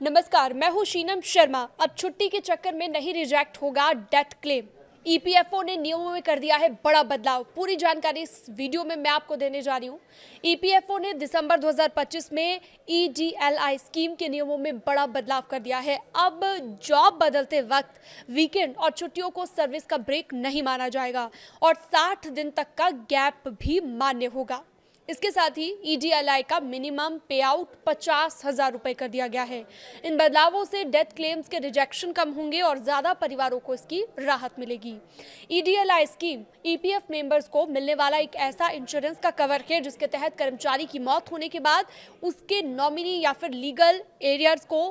नमस्कार, मैं हूं शीनम शर्मा। अब छुट्टी के चक्कर में नहीं रिजेक्ट होगा डेथ क्लेम। ईपीएफओ ने नियमों में कर दिया है बड़ा बदलाव। पूरी जानकारी इस वीडियो में मैं आपको देने जा रही हूं। ईपीएफओ ने दिसंबर 2025 में ईडीएलआई स्कीम के नियमों में बड़ा बदलाव कर दिया है। अब जॉब बदलते वक्त वीकेंड और छुट्टियों को सर्विस का ब्रेक नहीं माना जाएगा और 60 दिन तक का गैप भी मान्य होगा। इसके साथ ही ईडीएलआई का मिनिमम पे आउट 50,000 रुपए कर दिया गया है। इन बदलावों से डेथ क्लेम्स के रिजेक्शन कम होंगे और ज्यादा परिवारों को इसकी राहत मिलेगी। ईडीएलआई स्कीम ईपीएफ मेंबर्स को मिलने वाला एक ऐसा इंश्योरेंस का कवर है जिसके तहत कर्मचारी की मौत होने के बाद उसके नॉमिनी या फिर लीगल एरियर्स को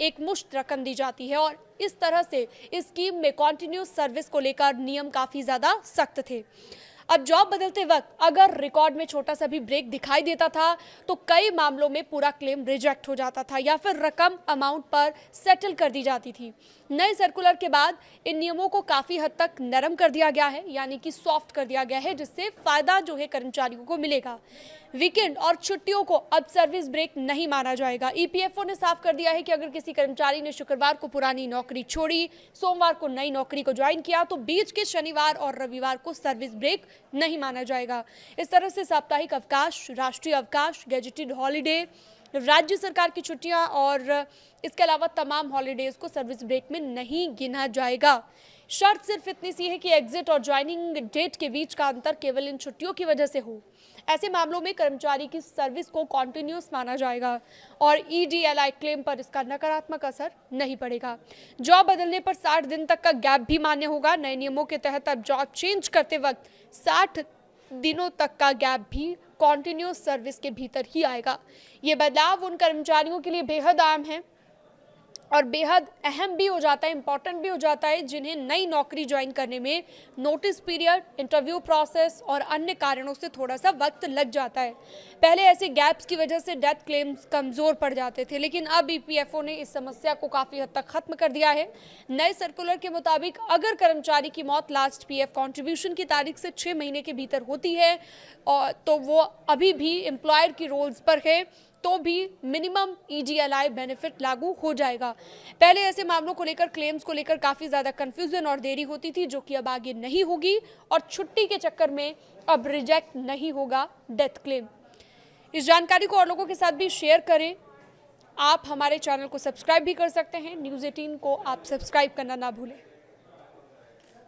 एक मुश्त रकम दी जाती है और इस तरह से इस स्कीम में कॉन्टिन्यूस सर्विस को लेकर नियम काफी ज्यादा सख्त थे। अब जॉब बदलते वक्त अगर रिकॉर्ड में छोटा सा भी ब्रेक दिखाई देता था तो कई मामलों में पूरा क्लेम रिजेक्ट हो जाता था या फिर रकम अमाउंट पर सेटल कर दी जाती थी। नए सर्कुलर के बाद इन नियमों को काफी हद तक नरम कर दिया गया है, यानी कि सॉफ्ट कर दिया गया है, जिससे फायदा जो है कर्मचारियों को मिलेगा। वीकेंड और छुट्टियों को अब सर्विस ब्रेक नहीं माना जाएगा। ईपीएफओ ने साफ कर दिया है कि अगर किसी कर्मचारी ने शुक्रवार को पुरानी नौकरी छोड़ी, सोमवार को नई नौकरी को ज्वाइन किया तो बीच के शनिवार और रविवार को सर्विस ब्रेक नहीं माना जाएगा। इस तरह से साप्ताहिक अवकाश, राष्ट्रीय अवकाश, गेजेटेड हॉलीडे, राज्य सरकार की छुट्टियां और इसके अलावा तमाम हॉलीडेज को सर्विस ब्रेक में नहीं गिना जाएगा। शर्त सिर्फ इतनी सी है कि एग्जिट और ज्वाइनिंग डेट के बीच का अंतर केवल इन छुट्टियों की वजह से हो। ऐसे मामलों में कर्मचारी की सर्विस को कॉन्टिन्यूस माना जाएगा और ईडीएलआई क्लेम पर इसका नकारात्मक असर नहीं पड़ेगा। जॉब बदलने पर 60 दिन तक का गैप भी मान्य होगा। नए नियमों के तहत अब जॉब चेंज करते वक्त 60 दिनों तक का गैप भी कॉन्टिन्यूस सर्विस के भीतर ही आएगा। ये बदलाव उन कर्मचारियों के लिए बेहद आम है और बेहद अहम भी हो जाता है, इंपॉर्टेंट भी हो जाता है, जिन्हें नई नौकरी ज्वाइन करने में नोटिस पीरियड, इंटरव्यू प्रोसेस और अन्य कारणों से थोड़ा सा वक्त लग जाता है। पहले ऐसे गैप्स की वजह से डेथ क्लेम्स कमज़ोर पड़ जाते थे, लेकिन अब ईपीएफओ ने इस समस्या को काफ़ी हद तक खत्म कर दिया है। नए सर्कुलर के मुताबिक अगर कर्मचारी की मौत लास्ट पीएफ कॉन्ट्रीब्यूशन की तारीख से 6 महीने के भीतर होती है और तो वो अभी भी एम्प्लॉयर की रोल्स पर है तो भी मिनिमम ईडीएलआई बेनिफिट लागू हो जाएगा। पहले ऐसे मामलों को लेकर, क्लेम्स को लेकर काफ़ी ज़्यादा कंफ्यूजन और देरी होती थी, जो कि अब आगे नहीं होगी और छुट्टी के चक्कर में अब रिजेक्ट नहीं होगा डेथ क्लेम। इस जानकारी को और लोगों के साथ भी शेयर करें। आप हमारे चैनल को सब्सक्राइब भी कर सकते हैं। न्यूज़ 18 को आप सब्सक्राइब करना ना भूलें।